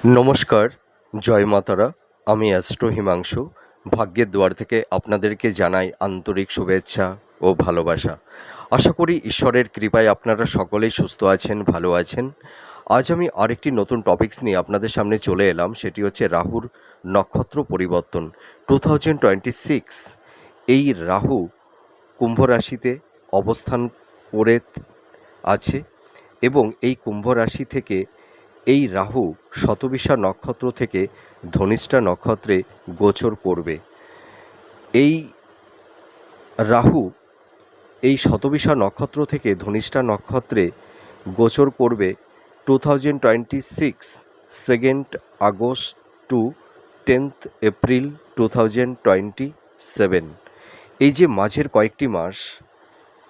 নমস্কার, জয় মাতারা। আমি অ্যাস্ট্রো হিমাংশু। ভাগ্যের দুয়ার থেকে আপনাদেরকে জানাই আন্তরিক শুভেচ্ছা ও ভালোবাসা। আশা করি ঈশ্বরের কৃপায় আপনারা সকলেই সুস্থ আছেন, ভালো আছেন। আজ আমি আরেকটি নতুন টপিকস নিয়ে আপনাদের সামনে চলে এলাম। সেটি হচ্ছে রাহুর নক্ষত্র পরিবর্তন 2026। এই রাহু কুম্ভ রাশিতে অবস্থান করে আছে এবং এই কুম্ভ রাশি থেকে এই রাহু শতবিশা নক্ষত্র থেকে ধনিষ্ঠা নক্ষত্রে গোচর করবে। এই রাহু এই শতবিশা নক্ষত্র থেকে ধনিষ্ঠা নক্ষত্রে গোচর করবে 2026 2nd August two 10th April 2027। এই যে মাঝের কয়েকটি মাস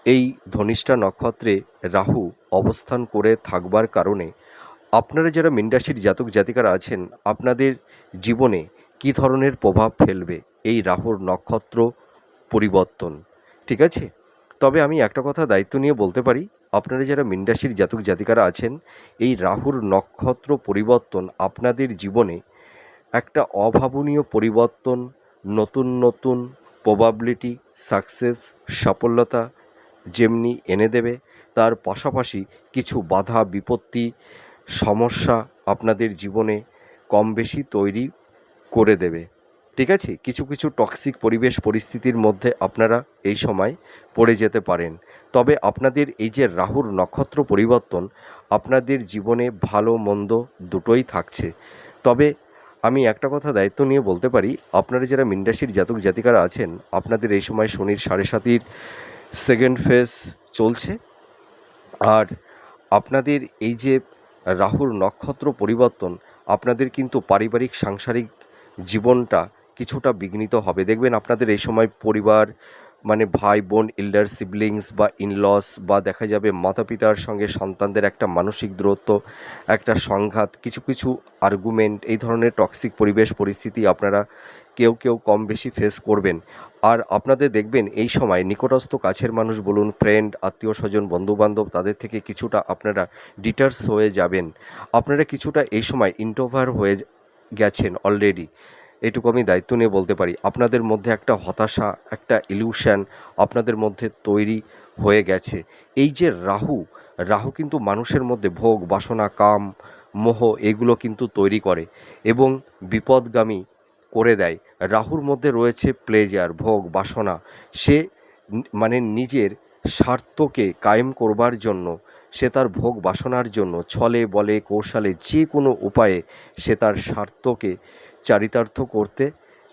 এই ধনিষ্ঠা নক্ষত্রে রাহু অবস্থান করে থাকবার কারণে আপনারা যারা মীন রাশির জাতক জাতিকারা আছেন, আপনাদের জীবনে কী ধরনের প্রভাব ফেলবে এই রাহুর নক্ষত্র পরিবর্তন, ঠিক আছে? তবে আমি একটা কথা দায়িত্ব নিয়ে বলতে পারি, আপনারা যারা মীন রাশির জাতক জাতিকারা আছেন, এই রাহুর নক্ষত্র পরিবর্তন আপনাদের জীবনে একটা অভাবনীয় পরিবর্তন, নতুন নতুন প্রবাবিলিটি, সাকসেস, সাফল্যতা যেমনি এনে দেবে, তার পাশাপাশি কিছু বাধা বিপত্তি, সমস্যা আপনাদের জীবনে কম বেশি তৈরি করে দেবে, ঠিক আছে? কিছু কিছু টক্সিক পরিবেশ পরিস্থিতির মধ্যে আপনারা এই সময় পড়ে যেতে পারেন। তবে আপনাদের এই যে রাহুর নক্ষত্র পরিবর্তন, আপনাদের জীবনে ভালো মন্দ দুটোই থাকছে। তবে আমি একটা কথা দায়িত্ব নিয়ে বলতে পারি, আপনারা যারা মীন রাশির জাতক জাতিকারা আছেন, আপনাদের এই সময় শনির 7.5 সেকেন্ড ফেজ চলছে। আর আপনাদের এই যে রাহুর নক্ষত্র পরিবর্তন, আপনাদের কিন্তু পারিবারিক সাংসারিক জীবনটা কিছুটা বিঘ্নিত হবে। দেখবেন আপনাদের এই সময় পরিবার মানে ভাই বোন, এল্ডার সিবলিংস বা ইনলস, বা দেখা যাবে মাতা পিতার সঙ্গে সন্তানদের একটা মানসিক দূরত্ব, একটা সংঘাত, কিছু কিছু আর্গুমেন্ট, এই ধরনের টক্সিক পরিবেশ পরিস্থিতি আপনারা কেউ কেউ কম বেশি ফেস করবেন। আর আপনাদের দেখবেন এই সময় নিকটস্থ কাছের মানুষ বলুন, ফ্রেন্ড, আত্মীয় স্বজন, বন্ধুবান্ধব, তাদের থেকে কিছুটা আপনারা ডিটার্স হয়ে যাবেন। আপনারা কিছুটা এই সময় ইন্ট্রোভার হয়ে গেছেন অলরেডি, এটুকু আমি দায়িত্ব নিয়ে বলতে পারি। আপনাদের মধ্যে একটা হতাশা, একটা ইলিউশন আপনাদের মধ্যে তৈরি হয়ে গেছে। এই যে রাহু, রাহু কিন্তু মানুষের মধ্যে ভোগ বাসনা, কাম, মোহ এগুলো কিন্তু তৈরি করে এবং বিপদগামী করে দেয়। রাহুর মধ্যে রয়েছে প্লেজার, ভোগ বাসনা। সে মানে নিজের স্বার্থকে কায়েম করবার জন্য, সে তার ভোগ বাসনার জন্য ছলে বলে কৌশলে যে কোনো উপায়ে সে তার স্বার্থকে চারিতার্থ করতে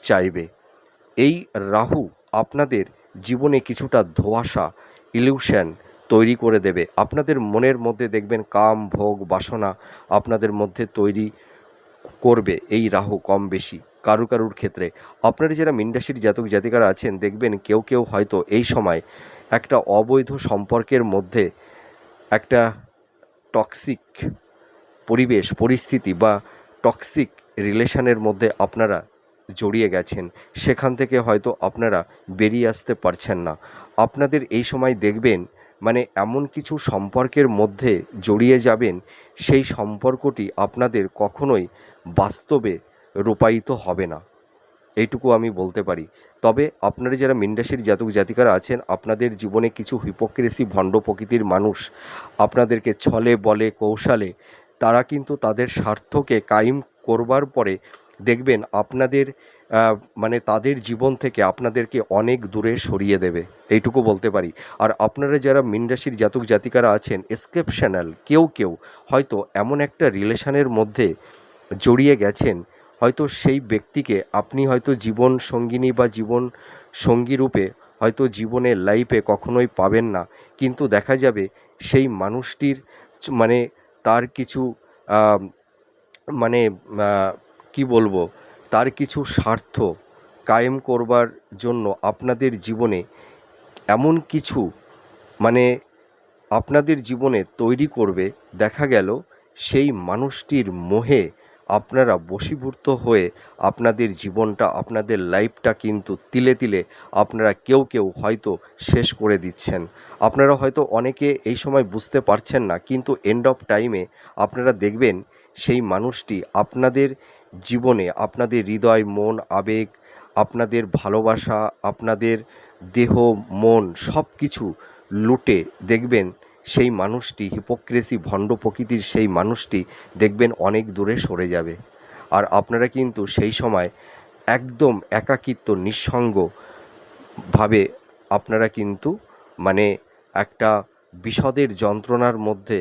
চাইবে। এই রাহু আপনাদের জীবনে কিছুটা ধোঁয়াশা, ইলিউশন তৈরি করে দেবে। আপনাদের মনের মধ্যে দেখবেন কাম, ভোগ বাসনা আপনাদের মধ্যে তৈরি করবে এই রাহু কম বেশি কারুর কারুর ক্ষেত্রে। আপনারা যারা মীন রাশির জাতক জাতিকারা আছেন, দেখবেন কেউ কেউ হয়তো এই সময় একটা অবৈধ সম্পর্কের মধ্যে, একটা টক্সিক পরিবেশ পরিস্থিতি বা টক্সিক রিলেশনের মধ্যে আপনারা জড়িয়ে গেছেন। সেখান থেকে হয়তো আপনারা বেরিয়ে আসতে পারছেন না। আপনাদের এই সময় দেখবেন মানে এমন কিছু সম্পর্কের মধ্যে জড়িয়ে যাবেন, সেই সম্পর্কটি আপনাদের কখনোই বাস্তবে রূপায়িত হবে না, এইটুকু আমি বলতে পারি। তবে আপনারা যারা মীন রাশির জাতক জাতিকারা আছেন, আপনাদের জীবনে কিছু হিপোক্রেসি, ভণ্ড প্রকৃতির মানুষ আপনাদেরকে ছলে বলে কৌশলে তারা কিন্তু তাদের স্বার্থকে কায়েম করবার পরে দেখবেন আপনাদের মানে তাদের জীবন থেকে আপনাদেরকে অনেক দূরে সরিয়ে দেবে, এইটুকু বলতে পারি। আর আপনারা যারা মীন রাশির জাতক জাতিকারা আছেন, এক্সেপশনাল কেউ কেউ হয়তো এমন একটা রিলেশনের মধ্যে জড়িয়ে গেছেন, হয়তো সেই ব্যক্তিকে আপনি হয়তো জীবন সঙ্গিনী বা জীবন সঙ্গী রূপে হয়তো জীবনের লাইফে কখনোই পাবেন না, কিন্তু দেখা যাবে সেই মানুষটির মানে তার কিছু আহ, মানে কি বলবো, তার কিছু স্বার্থ কায়েম করবার জন্য আপনাদের জীবনে এমন কিছু মানে আপনাদের জীবনে তৈরি করবে, দেখা গেল সেই মানুষটির মোহে আপনারা বশীভূত হয়ে আপনাদের জীবনটা, আপনাদের লাইফটা কিন্তু তিলে তিলে আপনারা কেউ কেউ হয়তো শেষ করে দিচ্ছেন। আপনারা হয়তো অনেকে এই সময় বুঝতে পারছেন না, কিন্তু এন্ড অফ টাইমে আপনারা দেখবেন সেই মানুষটি আপনাদের জীবনে আপনাদের হৃদয়, মন, আবেগ, আপনাদের ভালোবাসা, আপনাদের দেহ, মন সব কিছু লুটে দেখবেন সেই মানুষটি, হিপোক্রেসি ভণ্ড প্রকৃতির সেই মানুষটি দেখবেন অনেক দূরে সরে যাবে। আর আপনারা কিন্তু সেই সময় একদম একাকিত্ব নিঃসঙ্গভাবে আপনারা কিন্তু মানে একটা বিষাদের যন্ত্রণার মধ্যে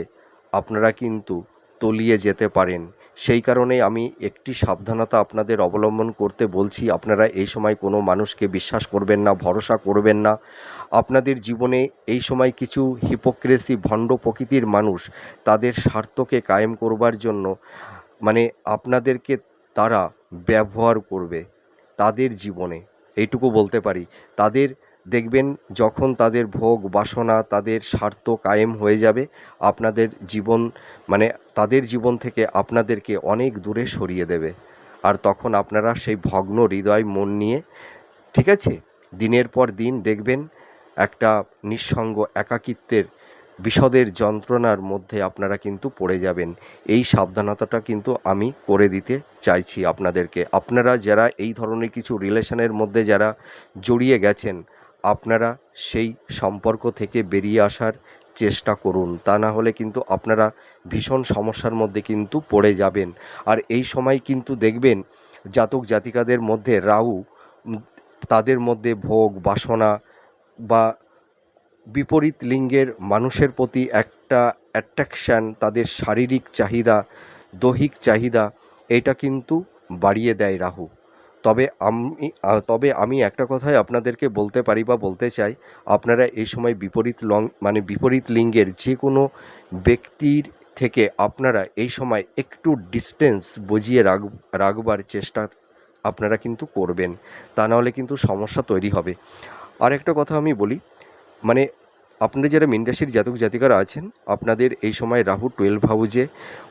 আপনারা কিন্তু তলিয়ে যেতে পারেন। সেই কারণে আমি একটি সাবধানতা আপনাদের অবলম্বন করতে বলছি, আপনারা এই সময় কোনো মানুষকে বিশ্বাস করবেন না, ভরসা করবেন না। আপনাদের জীবনে এই সময় কিছু হিপোক্রেসি ভণ্ড প্রকৃতির মানুষ তাদের স্বার্থকে কায়েম করবার জন্য মানে আপনাদেরকে তারা ব্যবহার করবে তাদের জীবনে, এইটুকু বলতে পারি। তাদের দেখবেন যখন তাদের ভোগ বাসনা, তাদের স্বার্থ কায়েম হয়ে যাবে, আপনাদের জীবন মানে তাদের জীবন থেকে আপনাদেরকে অনেক দূরে সরিয়ে দেবে। আর তখন আপনারা সেই ভগ্ন হৃদয় মন নিয়ে, ঠিক আছে, দিনের পর দিন দেখবেন একটা নিঃসঙ্গ একাকিত্বের বিষদের যন্ত্রণার মধ্যে আপনারা কিন্তু পড়ে যাবেন। এই সাবধানতাটা কিন্তু আমি করে দিতে চাইছি আপনাদেরকে। আপনারা যারা এই ধরনের কিছু রিলেশনের মধ্যে যারা জড়িয়ে গেছেন, আপনারা সেই সম্পর্ক থেকে বেরিয়ে আসার চেষ্টা করুন, তা না হলে কিন্তু আপনারা ভীষণ সমস্যার মধ্যে কিন্তু পড়ে যাবেন। আর এই সময় কিন্তু দেখবেন জাতক জাতিকাদের মধ্যে রাহু তাদের মধ্যে ভোগ বাসনা বা বিপরীত লিঙ্গের মানুষের প্রতি একটা অ্যাট্রাকশান, তাদের শারীরিক চাহিদা, দৈহিক চাহিদা, এটা কিন্তু বাড়িয়ে দেয় রাহু। তবে আমি একটা কথাই আপনাদেরকে বলতে পারি বা বলতে চাই, আপনারা এই সময় বিপরীত লিঙ্গের যে কোনো ব্যক্তির থেকে আপনারা এই সময় একটু ডিস্টেন্স বজিয়ে রাখবার চেষ্টা আপনারা কিন্তু করবেন, তা নাহলে কিন্তু সমস্যা তৈরি হবে। আর একটা কথা আমি বলি, মানে আপনারা যারা মীন রাশির জাতক জাতিকারা আছেন, আপনাদের এই সময় রাহু 12 হাউজে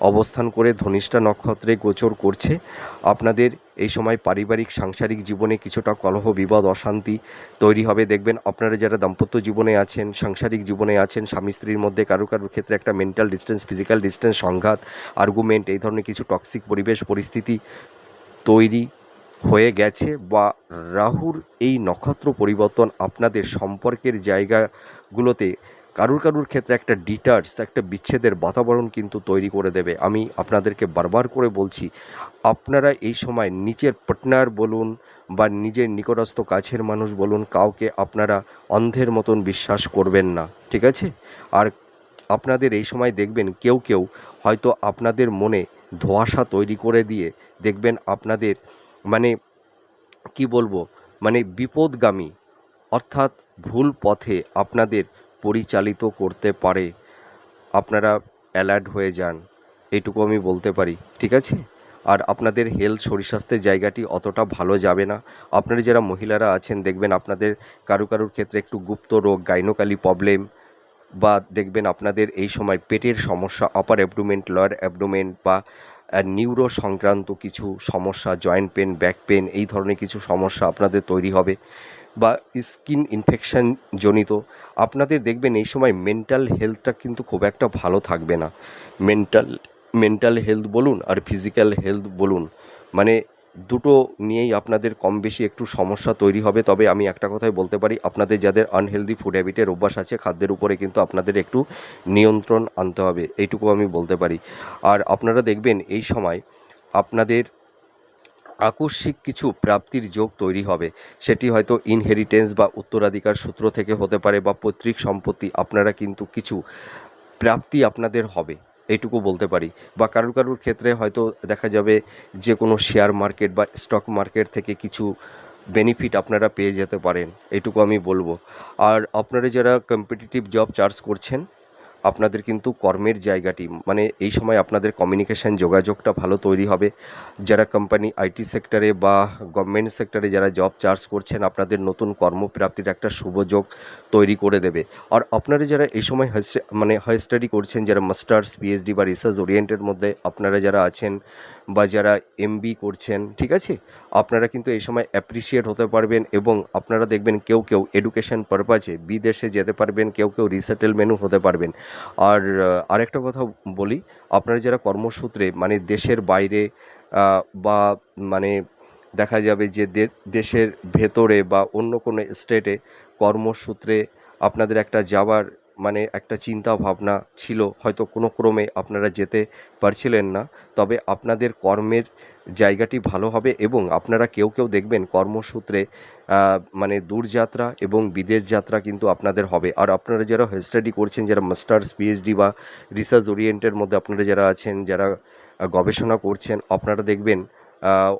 অবস্থান করে ধনিষ্ঠা নক্ষত্রে গোচর করছে। আপনাদের এই সময় পারিবারিক সাংসারিক জীবনে কিছুটা কলহ বিবাদ অশান্তি তৈরি হবে। দেখবেন আপনারা যারা দাম্পত্য জীবনে আছেন, সাংসারিক জীবনে আছেন, স্বামী স্ত্রীর মধ্যে কারোর ক্ষেত্রে একটা মেন্টাল ডিস্টেন্স, ফিজিক্যাল ডিস্টেন্স, সংঘাত, আর্গুমেন্ট, এই ধরনের কিছু টক্সিক পরিবেশ পরিস্থিতি তৈরি হয়ে গেছে। বা রাহুর এই নক্ষত্র পরিবর্তন আপনাদের সম্পর্কের জায়গাগুলোতে কারুর ক্ষেত্রে একটা একটা বিচ্ছেদের বাতাবরণ কিন্তু তৈরি করে দেবে। আমি আপনাদেরকে বারবার করে বলছি, আপনারা এই সময় নিজের পার্টনার বলুন বা নিজের নিকটস্থ কাছের মানুষ বলুন, কাউকে আপনারা অন্ধের মতন বিশ্বাস করবেন না, ঠিক আছে? আর আপনাদের এই সময় দেখবেন কেউ হয়তো আপনাদের মনে ধোঁয়াশা তৈরি করে দিয়ে দেখবেন আপনাদের মানে কি বলবো, মানে বিপদগামী অর্থাৎ ভুল পথে আপনাদের পরিচালিত করতে পারে। আপনারা অ্যালার্ট হয়ে যান, এইটুকু আমি বলতে পারি, ঠিক আছে? আর আপনাদের হেলথ শরীর স্বাস্থ্যের জায়গাটি অতটা ভালো যাবে না। আপনারা যারা মহিলারা আছেন দেখবেন আপনাদের কারুর ক্ষেত্রে একটু গুপ্ত রোগ, গাইনোকালি প্রবলেম, বা দেখবেন আপনাদের এই সময় পেটের সমস্যা, আপার অ্যাবডোমেন, লোয়ার অ্যাবডোমেন, বা নিউরো সংক্রান্ত কিছু সমস্যা, জয়েন্ট পেন, ব্যাক পেন, এই ধরনের কিছু সমস্যা আপনাদের তৈরি হবে। বা স্কিন ইনফেকশান জনিত আপনাদের দেখবেন এই সময় মেন্টাল হেলথটা কিন্তু খুব একটা ভালো থাকবে না। মেন্টাল হেলথ বলুন আর ফিজিক্যাল হেলথ বলুন, মানে দুটো নিয়েই আপনাদের কম বেশি একটু সমস্যা তৈরি হবে। তবে আমি একটা কথাই বলতে পারি, আপনাদের যাদের আনহেলদি ফুড হ্যাবিটের অভ্যাস আছে, খাদ্যের উপরে কিন্তু আপনাদের একটু নিয়ন্ত্রণ আনতে হবে, এইটুকু আমি বলতে পারি। আর আপনারা দেখবেন এই সময় আপনাদের আকস্মিক কিছু প্রাপ্তির যোগ তৈরি হবে। সেটি হয়তো ইনহেরিটেন্স বা উত্তরাধিকার সূত্র থেকে হতে পারে, বা পৈতৃক সম্পত্তি আপনারা কিন্তু কিছু প্রাপ্তি আপনাদের হবে, এইটুকু বলতে পারি। বা কারুর ক্ষেত্রে হয়তো দেখা যাবে যে কোনো শেয়ার মার্কেট বা স্টক মার্কেট থেকে কিছু বেনিফিট আপনারা পেয়ে যেতে পারেন, এইটুকু আমি বলবো। আর আপনারা যারা কম্পিটিটিভ জব চার্জ করছেন, আপনাদের কিন্তু কর্মের জায়গাটি মানে এই সময় আপনাদের কমিউনিকেশান যোগাযোগটা ভালো তৈরি হবে। যারা কোম্পানি আইটি সেক্টরে বা গভর্নমেন্ট সেক্টরে যারা জব চার্জ করছেন, আপনাদের নতুন কর্মপ্রাপ্তির একটা শুভ যোগ তৈরি করে দেবে। আর আপনারা যারা এই সময় হাই স্টাডি করছেন, যারা মাস্টার্স, পিএইচডি বা রিসার্চ ওরিয়েন্টের মধ্যে আপনারা যারা আছেন, বা যারা এমবি করছেন, ঠিক আছে, আপনারা কিন্তু এই সময় অ্যাপ্রিসিয়েট হতে পারবেন। এবং আপনারা দেখবেন কেউ এডুকেশন পারপাজে বিদেশে যেতে পারবেন, কেউ রিসেটেলমেন্টও হতে পারবেন। আর আরেকটা কথা বলি, আপনারা যারা কর্মসূত্রে মানে দেশের বাইরে বা মানে দেখা যাবে যে দেশের ভেতরে বা অন্য কোনো স্টেটে কর্মসূত্রে আপনাদের একটা যাওয়ার মানে একটা চিন্তা ভাবনা ছিল, হয়তো কোনো ক্রমে আপনারা যেতে পারছিলেন না, তবে আপনাদের কর্মের জায়গাটি ভালো হবে এবং আপনারা কেউ কেউ দেখবেন কর্মসূত্রে মানে দূরযাত্রা এবং বিদেশ যাত্রা কিন্তু আপনাদের হবে। আর আপনারা যারা হায়ার স্টাডি করছেন, যারা মাস্টার্স পিএইচডি বা রিসার্চ ওরিয়েন্টের মধ্যে আপনারা যারা আছেন, যারা গবেষণা করছেন, আপনারা দেখবেন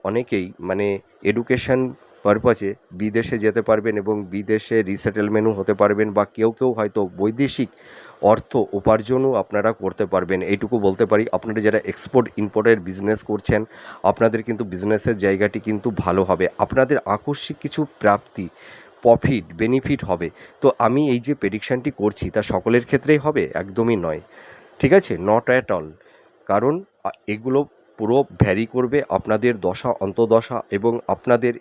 অনেকেই মানে এডুকেশন পারপাসে বিদেশে যেতে পারবেন এবং বিদেশে রিসেটেলমেন্টও হতে পারবেন, বা কেউ কেউ হয়তো বৈদেশিক অর্থ উপার্জনও আপনারা করতে পারবেন। এইটুকু বলতে পারি, আপনারা যারা এক্সপোর্ট ইম্পোর্টের বিজনেস করছেন, আপনাদের কিন্তু বিজনেসের জায়গাটি কিন্তু ভালো হবে, আপনাদের আকস্মিক কিছু প্রাপ্তি, প্রফিট, বেনিফিট হবে। তো আমি এই যে প্রেডিকশানটি করছি তা সকলের ক্ষেত্রেই হবে একদমই নয়, ঠিক আছে, নট অ্যাট অল। কারণ এগুলো পুরো ভ্যারি করবে আপনাদের দশা অন্তদশা এবং আপনাদের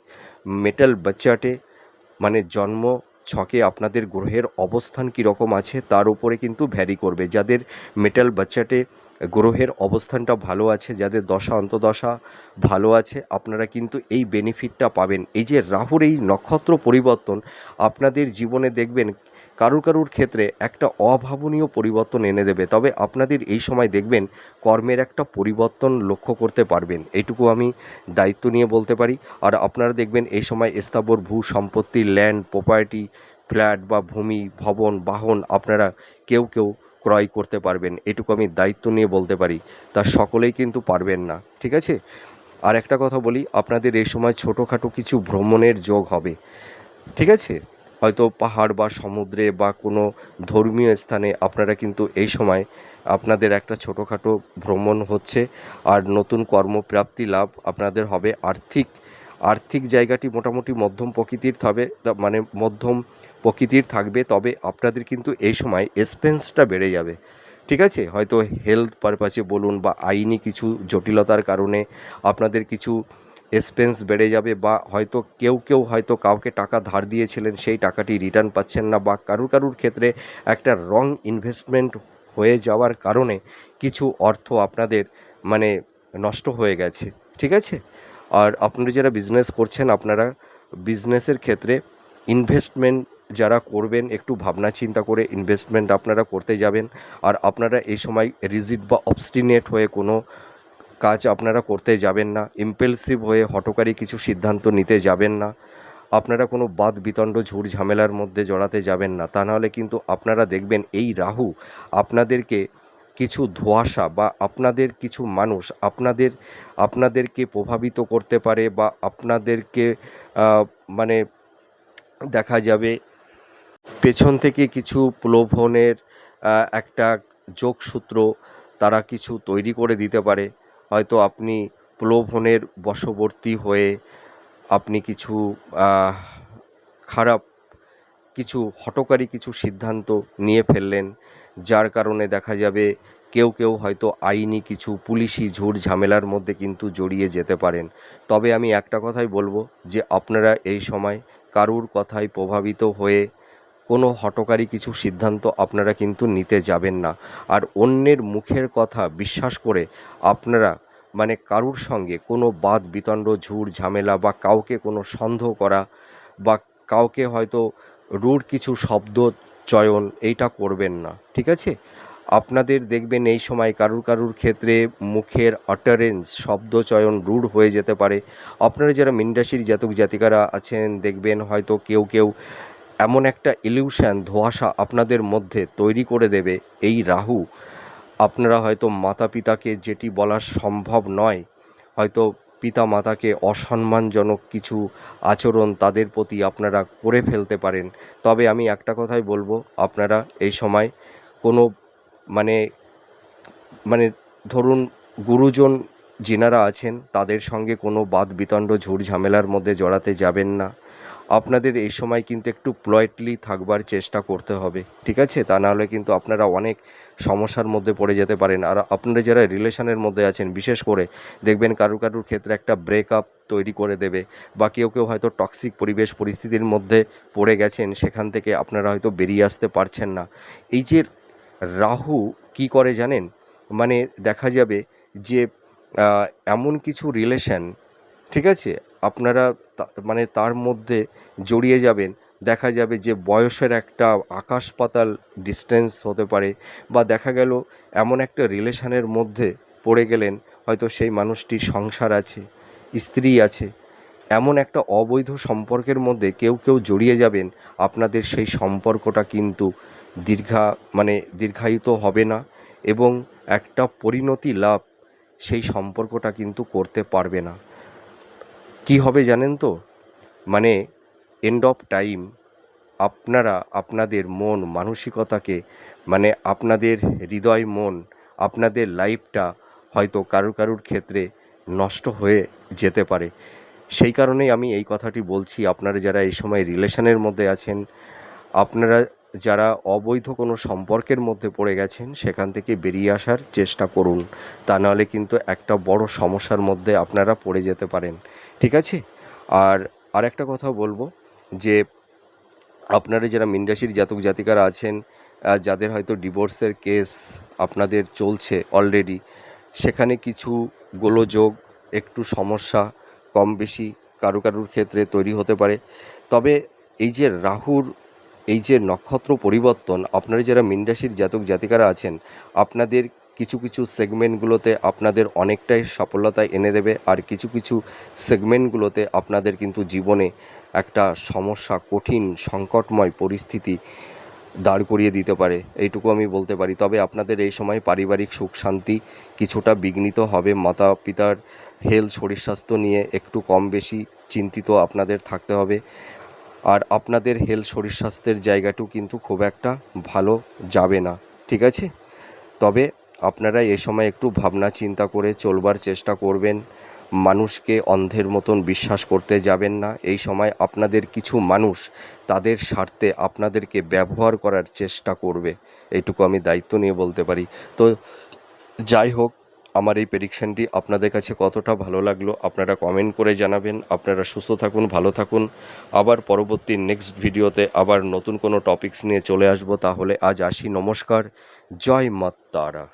মেটাল বাচ্চাটে মানে জন্ম ছকে আপনাদের গ্রহের অবস্থান কীরকম আছে তার উপরে কিন্তু ভ্যারি করবে। যাদের মেটাল বাচ্চাটে গ্রহের অবস্থানটা ভালো আছে, যাদের দশা অন্তদশা ভালো আছে, আপনারা কিন্তু এই বেনিফিটটা পাবেন। এই যে রাহুর এই নক্ষত্র পরিবর্তন আপনাদের জীবনে দেখবেন কারুর কারুর ক্ষেত্রে একটা অভাবনীয় পরিবর্তন এনে দেবে, তবে আপনাদের এই সময় দেখবেন কর্মের একটা পরিবর্তন লক্ষ্য করতে পারবেন, এইটুকু আমি দায়িত্ব নিয়ে বলতে পারি। আর আপনারা দেখবেন এই সময় স্থাবর ভূ সম্পত্তি, ল্যান্ড প্রপার্টি, ফ্ল্যাট বা ভূমি, ভবন, বাহন আপনারা কেউ কেউ ক্রয় করতে পারবেন, এটুকু আমি দায়িত্ব নিয়ে বলতে পারি। তা সকলেই কিন্তু পারবেন না, ঠিক আছে। আর একটা কথা বলি, আপনাদের এই সময় ছোটোখাটো কিছু ভ্রমণের যোগ হবে, ঠিক আছে। হয়তো পাহাড় বা সমুদ্রে বা কোনো ধর্মীয় স্থানে আপনারা কিন্তু এই সময় আপনাদের একটা ছোটোখাটো ভ্রমণ হচ্ছে। আর নতুন কর্মপ্রাপ্তি লাভ আপনাদের হবে। আর্থিক জায়গাটি মোটামুটি মধ্যম প্রকৃতির হবে, মানে মধ্যম প্রকৃতির থাকবে, তবে আপনাদের কিন্তু এই সময় এক্সপেন্সটা বেড়ে যাবে, ঠিক আছে। হয়তো হেলথ পারপাসে বলুন বা আইনি কিছু জটিলতার কারণে আপনাদের কিছু এক্সপেন্স বেড়ে যাবে, বা হয়তো কেউ হয়তো কাউকে টাকা ধার দিয়েছিলেন সেই টাকাটি রিটার্ন পাচ্ছেন না, বা কারুর ক্ষেত্রে একটা রং ইনভেস্টমেন্ট হয়ে যাওয়ার কারণে কিছু অর্থ আপনাদের মানে নষ্ট হয়ে গেছে, ঠিক আছে। আর আপনারা যারা বিজনেস করছেন, আপনারা বিজনেসের ক্ষেত্রে ইনভেস্টমেন্ট যারা করবেন একটু ভাবনা চিন্তা করে ইনভেস্টমেন্ট আপনারা করতে যাবেন। আর আপনারা এই সময় রিজিড বা অবস্টিনেট হয়ে কোনো কাজ আপনারা করতে যাবেন না, ইম্পালসিভ হয়ে হঠকারী কিছু সিদ্ধান্ত নিতে যাবেন না, আপনারা কোনো বাদ বিতণ্ড ঝুট ঝামেলার মধ্যে জড়াতে যাবেন না। তা নাহলে কিন্তু আপনারা দেখবেন এই রাহু আপনাদেরকে কিছু ধোঁয়াশা বা আপনাদের কিছু মানুষ আপনাদেরকে প্রভাবিত করতে পারে, বা আপনাদেরকে মানে দেখা যাবে পেছন থেকে কিছু প্রলোভনের একটা যোগসূত্র তারা কিছু তৈরি করে দিতে পারে। হয়তো আপনি প্রলোভনের বশবর্তী হয়ে আপনি কিছু খারাপ কিছু হঠকারী কিছু সিদ্ধান্ত নিয়ে ফেললেন, যার কারণে দেখা যাবে কেউ হয়তো আইনি কিছু পুলিশি ঝুট ঝামেলার মধ্যে কিন্তু জড়িয়ে যেতে পারেন। তবে আমি একটা কথাই বলবো যে আপনারা এই সময় কারুর কথায় প্রভাবিত হয়ে কোনো হঠকারী কিছু সিদ্ধান্ত আপনারা কিন্তু নিতে যাবেন না। আর অন্যের মুখের কথা বিশ্বাস করে আপনারা মানে কারুর সঙ্গে কোনো বাদ বিতণ্ড ঝুট ঝামেলা বা কাউকে কোনো সন্দেহ করা বা কাউকে হয়তো রূঢ় কিছু শব্দ চয়ন এইটা করবেন না, ঠিক আছে। আপনাদের দেখবেন এই সময় কারুর ক্ষেত্রে মুখের অটারেন্স শব্দ চয়ন রূঢ় হয়ে যেতে পারে। আপনারা যারা মীন রাশির জাতক জাতিকারা আছেন, দেখবেন হয়তো কেউ এমন একটা ইলিউশন ধোঁয়াশা আপনাদের মধ্যে তৈরি করে দেবে এই রাহু। আপনারা হয়তো মাতা পিতাকে যেটি বলা সম্ভব নয়, হয়তো পিতা মাতাকে অসম্মানজনক কিছু আচরণ তাদের প্রতি আপনারা করে ফেলতে পারেন। তবে আমি একটা কথাই বলবো, আপনারা এই সময় কোনো মানে মানে ধরুন গুরুজন যিনারা আছেন তাদের সঙ্গে কোনো বাদ বিতণ্ড ঝুট ঝামেলার মধ্যে জড়াতে যাবেন না। আপনাদের এই সময় কিন্তু একটু পোলাইটলি থাকবার চেষ্টা করতে হবে, ঠিক আছে। তা নাহলে কিন্তু আপনারা অনেক সমস্যার মধ্যে পড়ে যেতে পারেন। আর আপনারা যারা রিলেশনের মধ্যে আছেন, বিশেষ করে দেখবেন কারুর ক্ষেত্রে একটা ব্রেকআপ তৈরি করে দেবে, বা কেউ হয়তো টক্সিক পরিবেশ পরিস্থিতির মধ্যে পড়ে গেছেন, সেখান থেকে আপনারা হয়তো বেরিয়ে আসতে পারছেন না। এই যে রাহু কি করে জানেন? মানে দেখা যাবে যে এমন কিছু রিলেশন, ঠিক আছে, আপনারা মানে তার মধ্যে জড়িয়ে যাবেন। দেখা যাবে যে বয়সের একটা আকাশ পাতাল ডিস্টেন্স হতে পারে, বা দেখা গেল এমন একটা রিলেশনের মধ্যে পড়ে গেলেন, হয়তো সেই মানুষটির সংসার আছে, স্ত্রী আছে, এমন একটা অবৈধ সম্পর্কের মধ্যে কেউ কেউ জড়িয়ে যাবেন। আপনাদের সেই সম্পর্কটা কিন্তু দীর্ঘায়িত হবে না, এবং একটা পরিণতি লাভ সেই সম্পর্কটা কিন্তু করতে পারবে না। কি হবে জানেন তো? মানে এন্ড অফ টাইম আপনারা আপনাদের মন মানসিকতাকে, মানে আপনাদের হৃদয় মন, আপনাদের লাইফটা হয়তো কারুর ক্ষেত্রে নষ্ট হয়ে যেতে পারে। সেই কারণেই আমি এই কথাটি বলছি, আপনারা যারা এই সময় রিলেশনের মধ্যে আছেন, আপনারা যারা অবৈধ কোনো সম্পর্কের মধ্যে পড়ে গেছেন, সেখান থেকে বেরিয়ে আসার চেষ্টা করুন। তা নাহলে কিন্তু একটা বড় সমস্যার মধ্যে আপনারা পড়ে যেতে পারেন, ঠিক আছে? আর আরেকটা কথা বলবো যে আপনারা যারা মীন রাশির জাতক জাতিকারা আছেন, যাদের হয়তো ডিভোর্সের কেস আপনাদের চলছে অলরেডি, সেখানে কিছু গোলযোগ, একটু সমস্যা কম বেশি কারুর ক্ষেত্রে তৈরি হতে পারে। তবে এই যে রাহুর এই যে নক্ষত্র পরিবর্তন, আপনারা যারা মীন রাশির জাতক জাতিকারা আছেন, আপনাদের কিছু কিছু সেগমেন্টগুলোতে আপনাদের অনেকটাই সফলতা এনে দেবে, আর কিছু কিছু সেগমেন্টগুলোতে আপনাদের কিন্তু জীবনে একটা সমস্যা, কঠিন সংকটময় পরিস্থিতি দাঁড় করিয়ে দিতে পারে, এইটুকু আমি বলতে পারি। তবে আপনাদের এই সময় পারিবারিক সুখ শান্তি কিছুটা বিঘ্নিত হবে। মাতা পিতার হেলথ, শরীর স্বাস্থ্য নিয়ে একটু কম বেশি চিন্তিত আপনাদের থাকতে হবে। আর আপনাদের হেলথ, শরীর স্বাস্থ্যের জায়গাটিও কিন্তু খুব একটা ভালো যাবে না, ঠিক আছে? তবে আপনারা এ সময় একটু ভাবনা চিন্তা করে চলবার চেষ্টা করবেন। মানুষকে অন্ধের মতন বিশ্বাস করতে যাবেন না। এই সময় আপনাদের কিছু মানুষ তাদের স্বার্থে আপনাদেরকে ব্যবহার করার চেষ্টা করবে, এইটুকু আমি দায়িত্ব নিয়ে বলতে পারি। তো যাই হোক, আমার এই প্রেডিকশানটি আপনাদের কাছে কতটা ভালো লাগলো আপনারা কমেন্ট করে জানাবেন। আপনারা সুস্থ থাকুন, ভালো থাকুন। আবার পরবর্তী নেক্সট ভিডিওতে আবার নতুন কোনো টপিকস নিয়ে চলে আসবো। তাহলে আজ আসি, নমস্কার, জয় মা তারা।